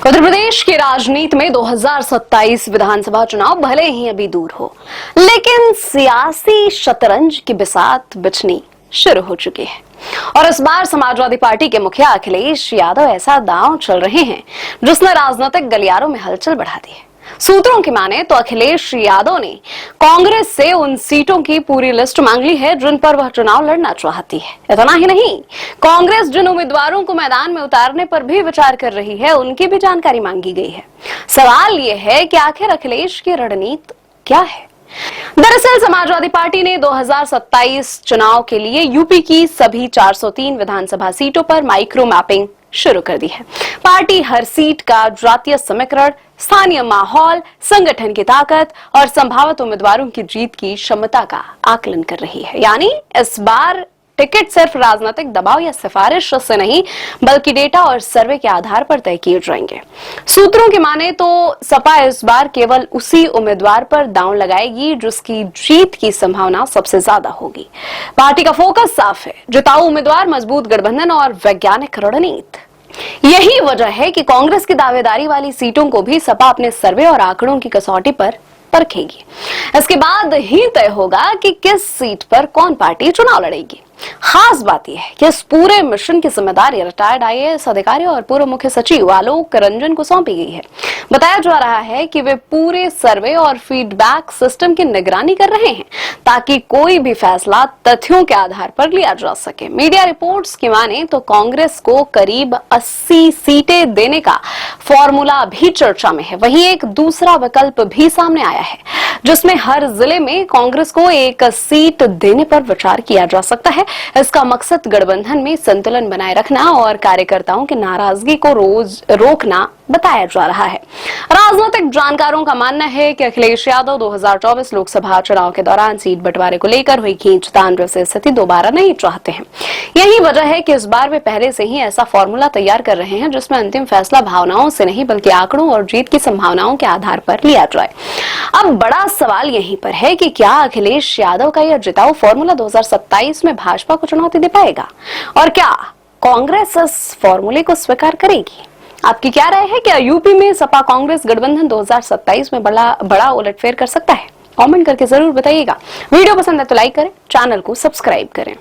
उत्तर प्रदेश की राजनीति में 2027 विधानसभा चुनाव भले ही अभी दूर हो, लेकिन सियासी शतरंज की बिसात बिछनी शुरू हो चुकी है और इस बार समाजवादी पार्टी के मुखिया अखिलेश यादव ऐसा दांव चल रहे हैं जिसने राजनीतिक गलियारों में हलचल बढ़ा दी है। सूत्रों की माने तो अखिलेश यादव ने कांग्रेस से उन सीटों की पूरी लिस्ट मांग ली है जिन पर वह चुनाव लड़ना चाहती है। इतना ही नहीं, कांग्रेस जिन उम्मीदवारों को मैदान में उतारने पर भी विचार कर रही है उनकी भी जानकारी मांगी गई है। सवाल ये है कि आखिर अखिलेश की रणनीति क्या है। दरअसल समाजवादी पार्टी ने 2027 चुनाव के लिए यूपी की सभी 403 विधानसभा सीटों पर माइक्रो मैपिंग शुरू कर दी है। पार्टी हर सीट का जातीय समीकरण, स्थानीय माहौल, संगठन की ताकत और संभावित उम्मीदवारों की जीत की क्षमता का आकलन कर रही है। यानी इस बार टिकट सिर्फ राजनीतिक दबाव या सिफारिश से नहीं बल्कि डेटा और सर्वे के आधार पर तय किए जाएंगे। सूत्रों की माने तो सपा इस बार केवल उसी उम्मीदवार पर दांव लगाएगी जिसकी जीत की संभावना सबसे ज्यादा होगी। पार्टी का फोकस साफ है, जिताऊ उम्मीदवार, मजबूत गठबंधन और वैज्ञानिक रणनीति। यही वजह है कि कांग्रेस की दावेदारी वाली सीटों को भी सपा अपने सर्वे और आंकड़ों की कसौटी पर परखेगी। इसके बाद ही तय होगा कि किस सीट पर कौन पार्टी चुनाव लड़ेगी। खास बात यह है कि इस पूरे मिशन की जिम्मेदारी रिटायर्ड आईएएस अधिकारी और पूर्व मुख्य सचिव आलोक रंजन को सौंपी गई है। बताया जा रहा है कि वे पूरे सर्वे और फीडबैक सिस्टम की निगरानी कर रहे हैं ताकि कोई भी फैसला तथ्यों के आधार पर लिया जा सके। मीडिया रिपोर्ट्स की माने तो कांग्रेस को करीब 80 सीटें देने का फॉर्मूला भी चर्चा में है। वहीं एक दूसरा विकल्प भी सामने आया है जिसमें हर जिले में कांग्रेस को एक सीट देने पर विचार किया जा सकता है। इसका मकसद गठबंधन में संतुलन बनाए रखना और कार्यकर्ताओं की नाराजगी को रोकना बताया जा रहा है। राजनीतिक जानकारों का मानना है कि अखिलेश यादव 2024 लोकसभा चुनाव के दौरान सीट बंटवारे को लेकर हुई खींचतान जैसी स्थिति दोबारा नहीं चाहते हैं। यही वजह है कि इस बार वे पहले से ही ऐसा फॉर्मूला तैयार कर रहे हैं जिसमें अंतिम फैसला भावनाओं से नहीं बल्कि आंकड़ों और जीत की संभावनाओं के आधार पर लिया जाए। अब बड़ा सवाल यहीं पर है कि क्या अखिलेश यादव का यह जिताऊ फॉर्मूला 2027 में भाजपा को चुनौती दे पाएगा और क्या कांग्रेस इस फॉर्मूले को स्वीकार करेगी। आपकी क्या राय है? क्या यूपी में सपा कांग्रेस गठबंधन 2027 में बड़ा उलटफेर कर सकता है? कमेंट करके जरूर बताइएगा। वीडियो पसंद है तो लाइक करें, चैनल को सब्सक्राइब करें।